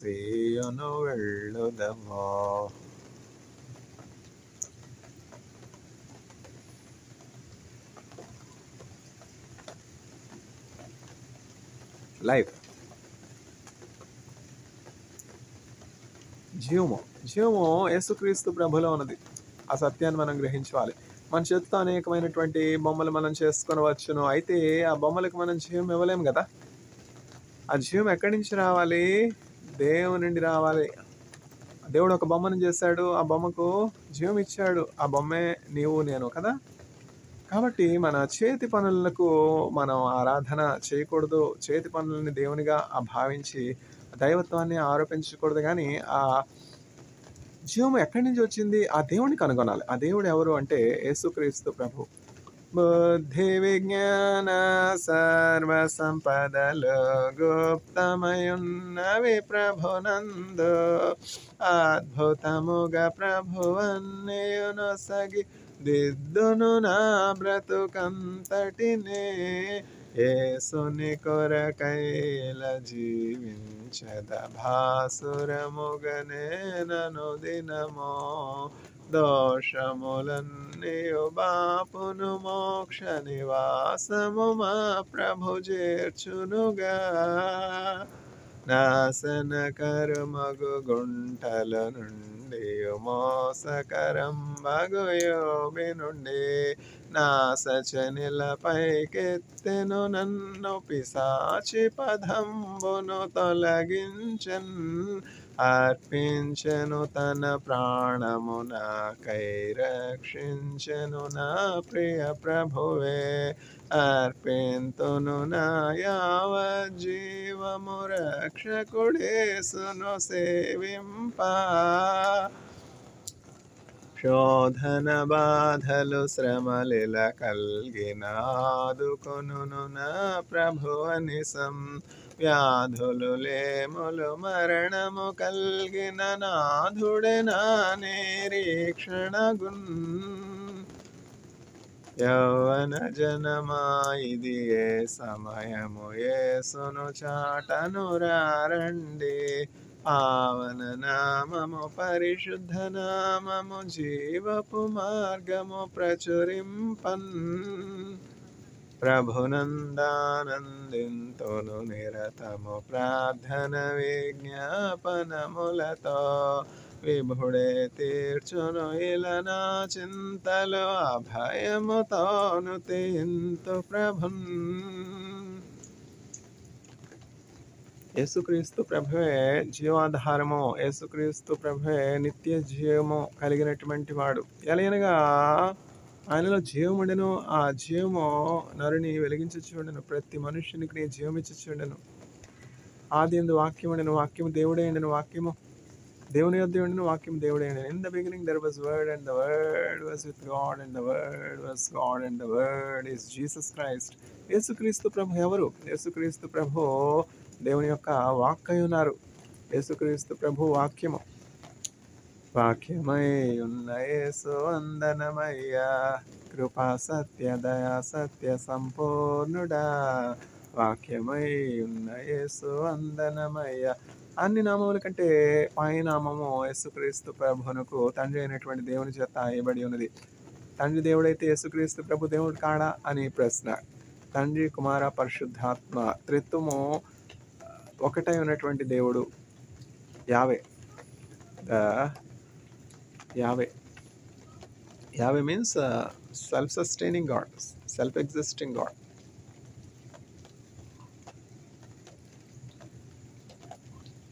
ಸೇಯನು వెళ్ళుదమో. Life జీవము జీవము యేసుక్రీస్తు ప్రభులో ఉన్నది. ఆ సత్యాన్ని మనం గ్రహించాలి. మన చేతితో అనేకమైనటువంటి బొమ్మలు మనం చేసుకొని వచ్చును. అయితే ఆ బొమ్మలకు మనం జీవం ఇవ్వలేము కదా. ఆ జీవం ఎక్కడి నుంచి రావాలి? దేవుని నుండి రావాలి. దేవుడు ఒక బొమ్మను చేశాడు, ఆ బొమ్మకు జీవం ఇచ్చాడు. ఆ బొమ్మే నీవు నేను కదా. కాబట్టి మన చేతి పనులకు మనం ఆరాధన చేయకూడదు. చేతి పనులని దేవునిగా భావించి దైవత్వాన్ని ఆరోపించకూడదు. కానీ ఆ జీవం ఎక్కడి నుంచి వచ్చింది? ఆ దేవుడిని కనుగొనాలి. ఆ దేవుడు ఎవరు అంటే యేసుక్రీస్తు ప్రభు. బుద్ధి విజ్ఞాన సర్వ సంపదలు గుప్తమయున్నవి ప్రభునందు, అద్భుతముగా ప్రభువన్నయునొసగి దిద్దును నా బ్రతుకంతటినే. యేసుని కొరకైల జీవించద భాసురముగనే నను దినమో. దోషములన్నీయు బాపును మోక్ష నివాసము మా ప్రభు చేర్చునుగా. నాశన కరుమగు గుంటల నుండి మోసకరం బగు యోబి నుండి నాశచనిల పైకెత్తెను నన్ను పిశాచి పదంబును తొలగించన్. అర్పించెను తన ప్రాణము నాకై రక్షించెను నా ప్రియ ప్రభువే. అర్పింతును నా యావజ్జీవము రక్షకుడేసును సేవింప. శోధన బాధలు శ్రమలిల కల్గిన ఆదుకొనును నా ప్రభువనిసం. వ్యాధులు లేములు మరణము కల్గిన నాథుడే నా నిరీక్షణగున్. యౌవన జనమా ఇది ఏ సమయము, యేసును చాటను రారండి. పావన నామము పరిశుద్ధ నామము జీవపు మార్గము ప్రచురింపన్. ప్రభునందానందింతును నిరతము ప్రార్థన విజ్ఞాపనములతో. విభుడే తీర్చును ఇలా నా చింతలు, అభయముతోను తీంతు ప్రభున్. యేసుక్రీస్తు ప్రభువే జీవాధారము. యేసుక్రీస్తు ప్రభువే నిత్య జీవము కలిగినటువంటి వాడు. ఎలయనగా ఆయనలో జీవం ఉండెను. ఆ జీవము నరుని వెలిగించుచుండెను. ప్రతి మనుష్యునికి జీవం ఇచ్చుచుండెను. ఆది యందు వాక్యం ఉండెను, వాక్యము దేవుడే ఉండెను, వాక్యము దేవుని యొద్ద ఉండెను, వాక్యము దేవుడే ఉండెను. In the beginning there was word, and the word was with God, and the word was God, and the word is Jesus Christ. యేసుక్రీస్తు ప్రభు ఎవరు? యేసుక్రీస్తు ప్రభు దేవుని యొక్క వాక్కై ఉన్నారు. యేసుక్రీస్తు ప్రభు వాక్యము. వాక్యమై ఉన్న యేసు వందనమయ్యా, కృపా సత్య దయా సత్య సంపూర్ణుడా. వాక్యమై ఉన్న యేసు వందనమయ్యా. అన్ని నామముల కంటే పై నామము యేసుక్రీస్తు ప్రభునకు తండ్రి అయినటువంటి దేవుని చేత ఇవ్వబడి ఉన్నది. తండ్రి దేవుడైతే యేసుక్రీస్తు ప్రభు దేవుడు కాడా అని ప్రశ్న. తండ్రి, కుమార, పరిశుద్ధాత్మ త్రిత్వము ఒకటై ఉన్నటువంటి దేవుడు యావే. Yahweh means self-sustaining God, self-existing God.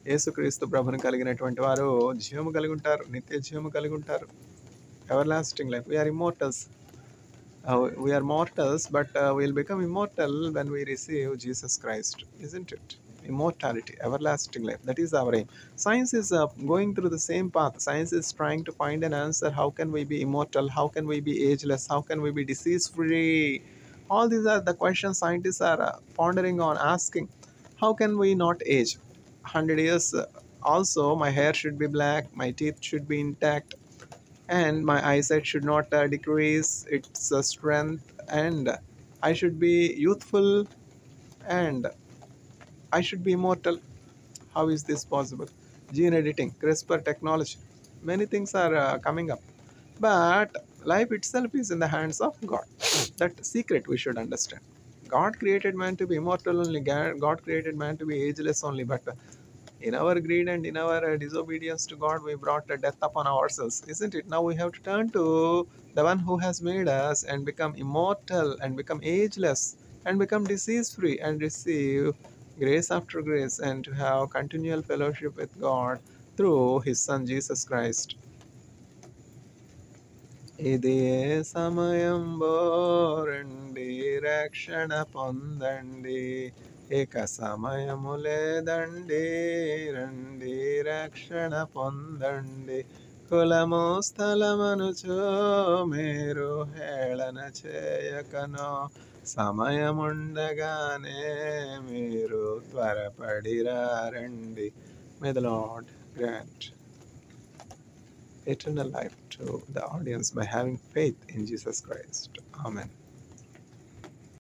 యేసుక్రీస్తు ప్రభుని కలిగినటువంటి వారు జీవము కలిగి ఉంటారు, నిత్య జీవము కలిగి ఉంటారు. Everlasting life. We are immortals. We are mortals, but we'll become immortal when we receive Jesus Christ, isn't it? Immortality, everlasting life. That is our aim. Science is going through the same path. Science is trying to find an answer. How can we be immortal? How can we be ageless? How can we be disease free? All these are the questions scientists are pondering on, asking. How can we not age? 100 years also my hair should be black, my teeth should be intact, and my eyesight should not decrease its strength, and I should be youthful, and I should be immortal. How is this possible? Gene editing, CRISPR technology, many things are coming up. But life itself is in the hands of God. That secret we should understand. God created man to be immortal only. God created man to be ageless only. But in our greed and in our disobedience to God, we brought a death upon ourselves, isn't it? Now we have to turn to the one who has made us and become immortal and become ageless and become disease free and receive grace after grace and to have continual fellowship with God through His Son Jesus Christ. ఇదే సమయంలో రండి రక్షణ పొందండి ఇక సమయము లేదండి రండి రక్షణ పొందండి కులము స్థలమనుచో మీరు హేళన చేయకనో సమయముండగానే మీరు త్వరపడిరా రండి. May the lord grant eternal life to the audience by having faith in Jesus Christ. Amen.